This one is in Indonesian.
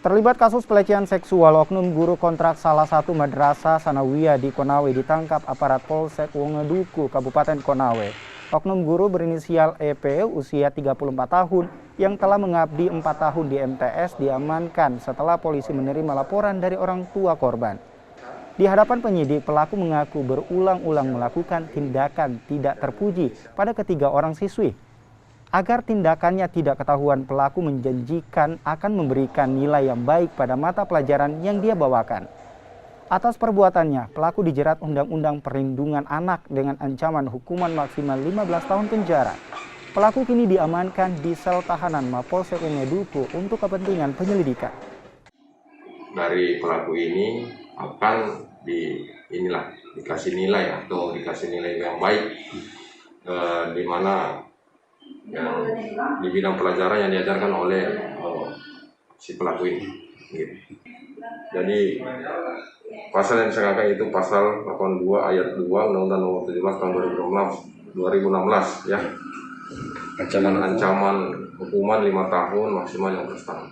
Terlibat kasus pelecehan seksual, oknum guru kontrak salah satu madrasah sanawiyah di Konawe ditangkap aparat Polsek Wongeduku, Kabupaten Konawe. Oknum guru berinisial EP usia 34 tahun yang telah mengabdi 4 tahun di MTS diamankan setelah polisi menerima laporan dari orang tua korban. Di hadapan penyidik, pelaku mengaku berulang-ulang melakukan tindakan tidak terpuji pada ketiga orang siswi. Agar tindakannya tidak ketahuan, pelaku menjanjikan akan memberikan nilai yang baik pada mata pelajaran yang dia bawakan. Atas perbuatannya, pelaku dijerat Undang-Undang Perlindungan Anak dengan ancaman hukuman maksimal 15 tahun penjara. Pelaku kini diamankan di sel tahanan Mapolsek Wongeduku untuk kepentingan penyelidikan. Dari pelaku ini akan dikasih nilai atau dikasih nilai yang baik, di mana yang di bidang pelajaran yang diajarkan oleh si pelaku ini. Gitu. Jadi pasal yang disangkakan itu pasal 82 ayat 2 Undang-Undang Nomor 17 Tahun 2016 ya. Dengan ancaman hukuman 5 tahun maksimal 15 tahun.